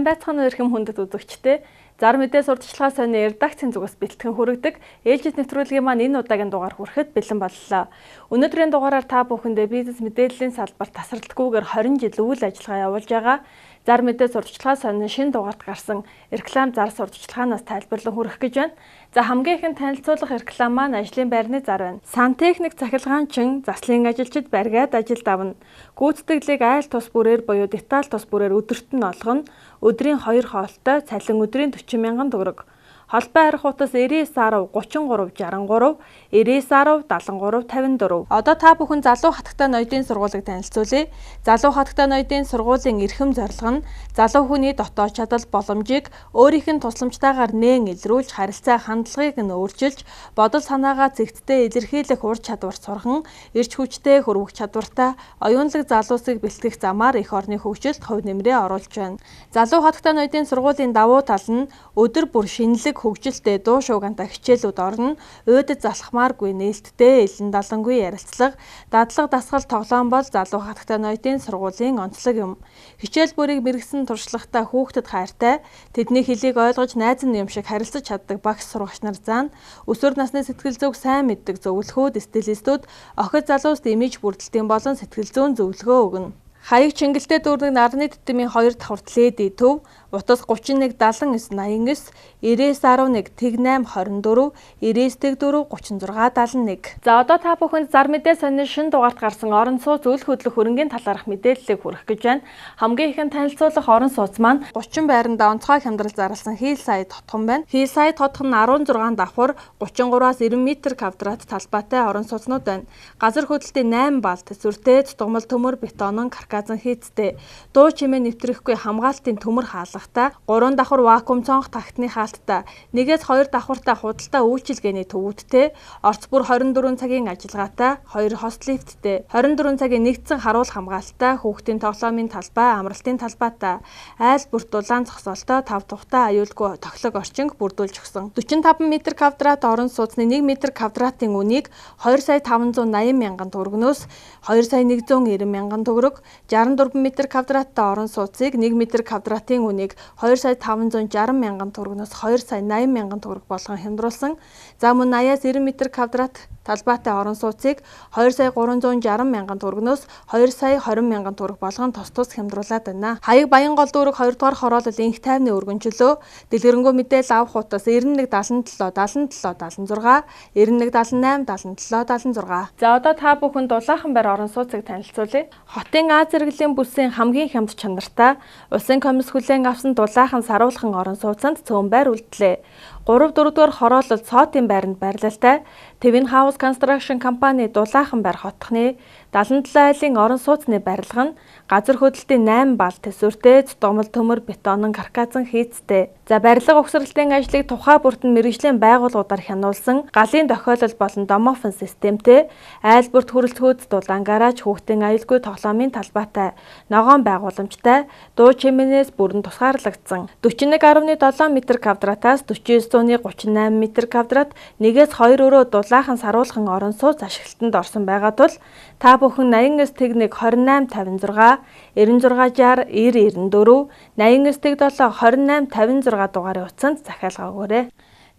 Сайн байцгаана уу эрхэм хүндэт үзэгчдээ. Зар мэдээ сурталчилгаа сонины редакцийн зүгээс бэлтгэн хүргэдэг ээлжид нэвтрүүлгийн маань энэ удаагийн дугаар хүрэхэд бэлэн боллоо. Өнөөдрийн дугаараар та бүхэндээ бизнес мэдээллийн салбарт тасралтгүйгээр 20 жил үйл ажиллагаа явуулж байгаа Зар мэдээ сурталчилгаа сонины шинэ дугаарт гарсан реклам зар сурталчилгаанаас тайлбарлан хүргэх гэж байна. За хамгийн ихэнд танилцуулах реклам маань ажлын байрны зар байна. Сантехник цахилгаанчин заслын ажилчид баригад ажилд авна. Гүйцэтгэлийг айл тус бүрээр буюу деталь тус бүрээр өдөрт нь олгоно. Өдрийн 2 хоолтой цалин өдрийн 40 мянган төгрөг. Холбоо арих утас 9910 33 63 9910 73 54. Одоо та бүхэн залуу хатагтай ноёдын сургуулийг танилцуулъя. Залуу хатагтай ноёдын сургуулийн эрхэм зорилго нь залуу хүний дотоод чадал боломжийг өөрийнх нь тусламжтайгаар нээн илрүүлж, харилцаа хандлагыг нь өөрчилж, бодол санаагаа цэгцтэй илэрхийлэх ур чадвар сурхан, эрч хүчтэй хөрвөх чадвартай оюунлаг залуусыг бэлтгэх замаар эх орны хөгжилд хувь нэмрээ оруулж байна. Залуу хатагтай ноёдын сургуулийн давуу тал нь өдөр бүр шинэлэг хөгжилтэй дуу шуугантай хичээлүүд орно, уйдад залхмааргүй нээлттэй элен далангүй ярилцлага, дадлага дасгал тоглоом бол залуу хатагтай ноёдын сургуулийн онцлог юм. Хичээл бүрийг мэргэсэн туршлагатай хүүхдэд хайртай, тэдний хэлийг ойлгож найз нь юм шиг харилцаж чаддаг багш сурагч нар заана, өсвөр насны сэтгэл зүйг сайн мэддэг зөвлөхүүд, стилистүүд охид залууст имиж бүрдэлтийн болон сэтгэл зүйн зөвлөгөө өгнө. Хаяг чингэлтэй дүүрнэг нарны тутмын 2 давхурт леди төв, утас 31 79 89 9911 Тэг8 24 99 34 36 71. За одоо та бүхэнд зар мэдээ сонины шинэ дугаарт гарсан орон сууц үйл хөдлөх хөрөнгийн талаарх мэдээллийг хүргэх гэж байна. Хамгийн ихэнд танилцуулах орон сууц маань 30 байранда онцгой хямдрал зарласан Hillside хотхон байна. Hillside хотхон 16 давхар 33-аас 90 м квадрат талбайтай орон сууцнууд байна. Газар хөдлөлтийн 8 балт төсвөртэй дугмал төмөр бетонон карказан хийцтэй, дуу чимээ нэвтрэхгүй хамгаалтын төмөр хаалгатай, 3 давхар вакуум цонх тагтны хаалттай, 1-2 давхартай худалдаа үйлчилгээний төвүүдтэй, орц бүр 24 цагийн ажиллагаатай, 2 хост лифттэй, 24 цагийн нэгдсэн харуул хамгаалалттай, хүүхдийн тоглоомын талбай, амралтын талбайтай, айл бүрт дулаан зогсоолтой 5 тухтай аюулгүй тоглог орчинг бүрдүүлж өгсөн. 45 м квадрат орон сууцны 1 м квадратын үнийг 2,580 мянган төгрөгнөөс 2,190 мянган төгрөг, 64 м квадраттай орон сууцыг 1 м квадратын үнийг 2,560 мянган төгрөгнөөс 2,80 мянган төгрөг болгон хямдруулсан. За мөн 80-аас 90 м квадрат талбайтай орон сууцыг 2,360 мянган төгрөгнөөс 2,20 мянган төгрөг болгон тус хямдруулад байна. Хаяг Баянгол дүүрэг 2 дугаар хороолол инх тайвны өргөнчлөө, дэлгэрэнгүй мэдээлэл авах утас 9177 77 76 9178 77 76. За одоо та бүхэн Дулаахан байр орон сууцыг танилцуулъя. Хотын Аз зэрэглэлийн бүсийн хамгийн хямд чанартай улсын комисс хүлээн авсан Дулаахан саруулхан орон сууцанд цөөн байр үлдлээ. 3-4 дугаар хороолол Цоотын байранд байрлалтай Твин Хаус Construction компани Дулаахан байр хотхны 77 айлын орон сууцны барилга нь газар хөдлөлтийн 8 балт төсвөртэй дугмал төмөр бетонон карказан хийцтэй. За барилга угсралтын ажлыг тухай бүртэн мэргэжлийн байгууллагуудаар хянуулсан галын тохиолол болон домофон системтэй, айл бүрт хүрэлцгүүд дулаан гараж, хүүхдийн аюулгүй тоглоомын талбайтай, ногоон байгууламжтай, дуу чимээнээс бүрэн тусгаарлагдсан. 41.7 м квадратаас 4938 м квадрат 1-2 өрөө Дулаахан саруулхан орон сууц ашиглалтанд орсон байгаа тул та бүхэн 89 тэгнэг 2856 9660 9094 89 тэг 7 2856 дугаарын утсанд захиалга өгөөрэй.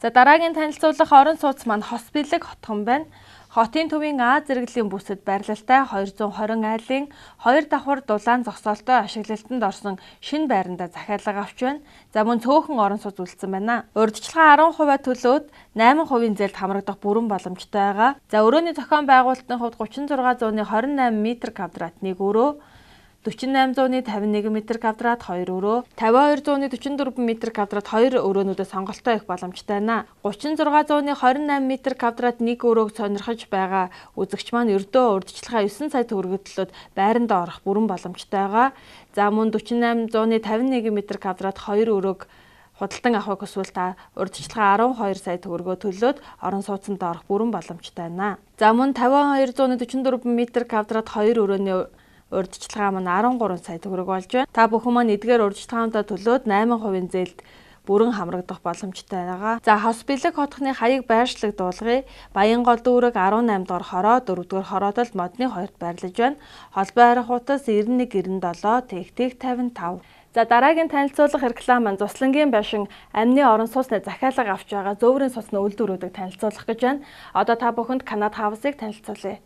За дараагийн танилцуулах орон сууц маань Хоспилэг хотхон байна. Хотын төвийн Аз зэрэглэлийн бүсэд байрлалтай 220 айлын 2 давхар дулаан зогсоолтой ашиглалтанд орсон шинэ байранда захиалга авч байна. За мөн цөөхөн орон сууц үлдсэн байна. Урьдчилгаа 10% төлөөд 8% зээлд хамрагдах бүрэн боломжтой байгаа. За өрөөний зохион байгуулалтын хувьд 3628 м квадрат 1 өрөө, 4851 м квадрат 2 өрөө, 5244 м квадрат 2 өрөөнүүдэд сонголтоо их боломжтой байна. 3628 м квадрат 1 өрөөг сонирхож байгаа үзэгч маань ердөө урьдчилгаа 9 сая төгрөг төлөөд байранда орох бүрэн боломжтой байгаа. За мөн 4851 м квадрат 2 өрөөг худалдан авахыг хүсвэл та урьдчилгаа 12 сая төгрөгөө төлөөд орон сууцанд орох бүрэн боломжтой байна. За мөн 5244 м квадрат 2 өрөөний урьдчилгаа маань 13 сая төгрөг болж байна. Та бүхэн маань эдгээр урьдчилгаануудаа төлөөд 8% зээлд бүрэн хамрагдах боломжтой байгаа. За Хоспилэг хотхны хаяг байршлаг дуулгыг Баянгол дүүрэг 18 дугаар хороо 4 дугаар хороодол модны 2-т байрлаж байна. Холбоо арих утас 9197 тэг 55. За дараагийн танилцуулах реклам маань Зуслангийн байшин амны орон сууцны захиалга авч байгаа зөөврийн сууцны үйлдвэрүүдийг танилцуулах гэж байна. Одоо та бүхэнд Канад Хаусыг танилцуулъя.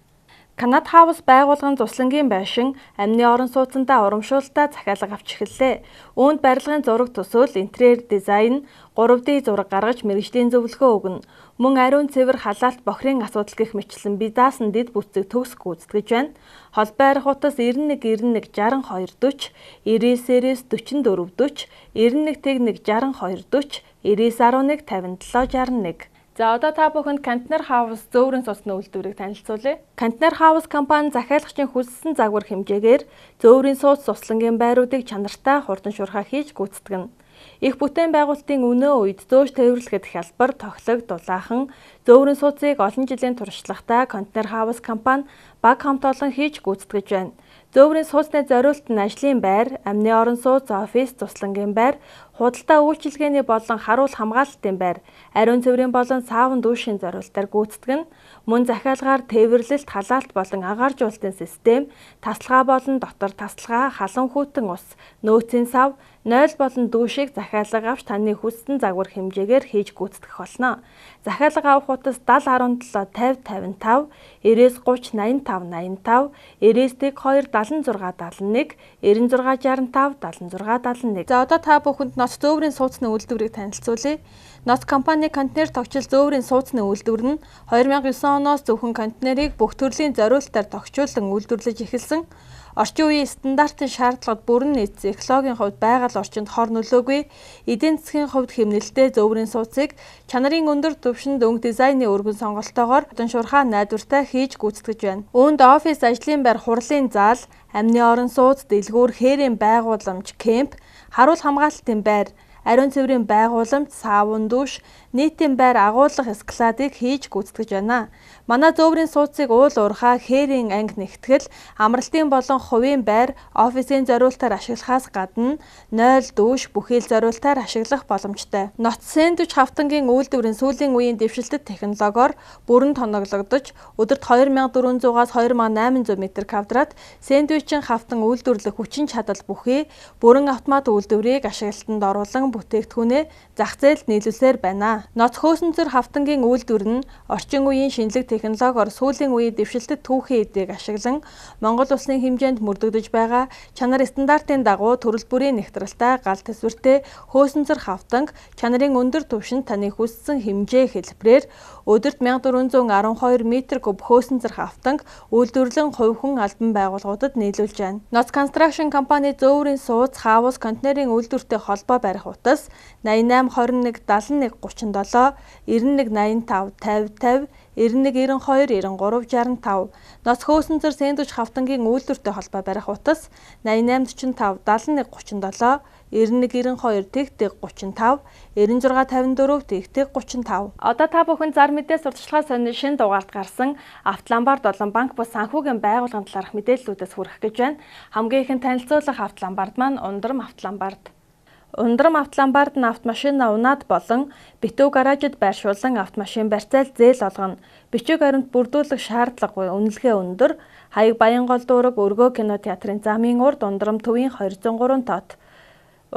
Канад Хаус байгууллагын Зуслангийн байшин амны орон сууцндаа урамшуулалтаа захиалга авч эхэллээ. Үүнд барилгын зураг төсөөл, интерьер дизайн, 3D зураг гаргаж мэргэжлийн зөвлөгөө өгнө. Мөн ариун цэвэр халаалт бохрын асуудал гэх мэтлэн би даасан дэд бүтцийг төгс гүйцэтгэж байна. Холбоо арих утас 91 91 62 40, 99-ээс 44 40, 91 тэгнэг 62 40, 99 11 57 61. За одоо та бүхэнд Кантнер Хаус зөөврийн сууцны үйлдвэрийг танилцуулъя. Кантнер Хаус компани захиалагчийн хүссэн загвар хэмжээгээр зөөврийн сууц Зуслангийн байруудыг чанартай хурдан шуурхай хийж гүйцэтгэнэ. Их бүтээн байгуулалтын өнөө үед зөөж тээвэрлэхэд хялбар, тоглог, дулаахан зөөврийн сууцыг олон жилийн туршлагатай Кантнер Хаус компани баг хамт олон хийж гүйцэтгэж байна. Зөөврийн сууцны зориулт нь ажлын байр, амны орон сууц, офис, Зуслангийн байр, худалдаа үйлчилгээний болон харуул хамгаалалтын байр, ариун цэврийн болон саавн дүүшийн зориултаар гүйцэтгэнэ. Мөн захиалгаар тээвэрлэлт, халаалт болон агааржуулалтын систем, тасалгаа болон дотор тасалгаа, халуун хүйтэн ус, нөөцийн сав, 0 болон дүүшийг захиалга авч таны хүссэн загвар хэмжээгээр хийж гүйцэтгэх болно. Захиалга авах утас 70 17 50 55, 99 30 85 85, 99 2 76 71, 96 65 76 71. За одоо та бүхэнд ноц зөөврийн сууцны үйлдвэрийг танилцуулъя. Ноц компани контейнер тогтчил зөөврийн сууцны үйлдвэр нь 2009 оноос зөвхөн контейнерыг бүх төрлийн зориулалтаар тогтчуулан үйлдвэрлэж эхэлсэн. Орчин үеийн стандартын шаардлагад бүрэн нийцсэн экологийн хувьд байгаль орчинд хор нөлөөгүй, эдийн засгийн хувьд хэмнэлттэй зөөврийн сууцыг чанарын өндөр түвшинд өнгө дизайны өргөн сонголтоогоор хурдан шуурхай найдвартай хийж гүйцэтгэж байна. Үүнд офис, ажлын байр, хурлын зал, амны орон сууц, дэлгүүр, хээрийн байгууламж, кемп, харуул хамгаалалтын байр, ариун цэврийн байгууламж, саавн дүүш, нийтийн байр агуулгах эскаладыг хийж гүйцэтгэж байна. Манай зөөврийн сууцыг уул уурхай, хээрийн анги нэгтгэл, амралтын болон хувийн байр, офисын зориултаар ашиглахаас гадна 0 дүүш, бүхэл зориултаар ашиглах боломжтой. Ноц сэндвич хавтангийн үйлдвэрийн сүүлийн үеийн дэвшилтэт технологиор бүрэн тоноглогдож, өдөрт 2400-аас 2800 м2 сэндвичийн хавтан үйлдвэрлэх хүчин чадал бүхий бүрэн автомат үйлдвэрийг ашиглалтанд оруулан бүтээгдэхүүнээ зах зээлд нийлүүлсээр байна. Ноц хөөсөнцөр хавтангийн үйлдвэр нь орчин үеийн шинжлэх технологиор сүүлийн үеийн дэвшилтэт түүхийн эдийг ашиглан Монгол улсын хэмжээнд мөрдөгдөж байгаа чанар стандартын дагуу төрөл бүрийн нэгтрэлтэй гал төсвөртэй хөөсөнцөр хавтанг чанарын өндөр түвшинд таны хүссэн хэмжээ хэлбэрээр өдөрт 1412 м3 хөөсөнцөр хавтанг үйлдвэрлэн хувь хүн албан байгууллагуудад нийлүүлж байна. Ноц Construction компани зөөврийн сууц, хаус, контейнерийн үйлдвэртэй холбоо барих утас 88 21 71 37, 91 85 50 50, 91 92 93 65. Ноц хөөсөнцөр сэндвич хавтангийн үйлдвэртэй холбоо барих утас 88 45 71 37, 91 92 тэгтэг 35, 96 54 тэгтэг 35. Одоо та бүхэн зар мэдээ сурталчилгаа сонины шинэ дугаард гарсан Автоламбард болон банк бус санхүүгийн байгууллагын талаарх мэдээллүүдээс хүрэх гэж байна. Хамгийн ихэнд танилцуулах Автоламбард маань Ундрам Автоламбард. Ундрам Автоламбард нь автомашина унаад болон битүү гаражид байршуулан автомашин барьцаал зээл олгоно. Бичиг баримт бүрдүүлэх шаардлагагүй, үнэлгээ өндөр, хаяг Баянгол дүүрэг өргөө кино театрын замын урд Ундрам төвийн 203 тоот.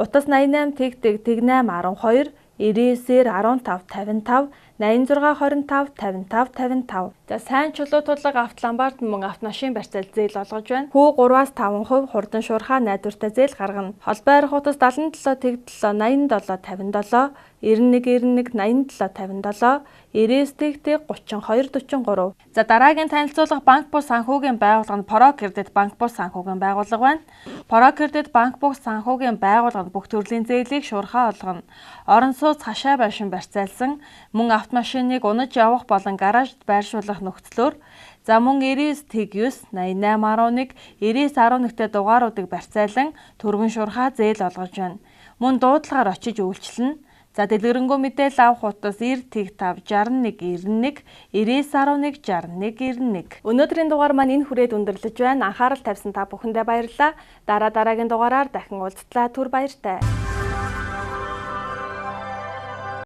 Утас 88 тэгтэг 812, 99-ээр 15 55, 86 25 55 55. За сайн чулуу тудлага Автоламбард мөн автомашин барьцаал зээл олгож байна. Хүү 3-аас 5% хурдан шуурхай найдвартай зээл гаргана. Холбоо арих утас 77 87 87 57, 91 91 87 57, 99 тэгтэг 32 43. За дараагийн танилцуулах банк бус санхүүгийн байгууллага нь Pro Credit банк бус санхүүгийн байгууллага байна. Pro Credit банк бус санхүүгийн байгууллагад бүх төрлийн зээлийг шуурхай олгоно. Орон сууц хашаа байшин барьцаалсан, мөн автомашиныг унаж явах болон гаражд байршуулах нөхцлөөр за мөн 99 9 88 11 99 11-тэй дугааруудыг барьцаалан түргэн шуурхай зээл олгож байна. Мөн дуудлагаар очиж үйлчилнэ. За дэлгэрэнгүй мэдээлэл авах утас 90 5 61 91 99 11 61 91. Өнөөдрийн дугаар маань энэ хүрээд өндөрлөж байна. Анхаарал тавьсан та бүхэндээ баярлалаа. Дараагийн дугаараар дахин уулзтлаа. Түр баяртай.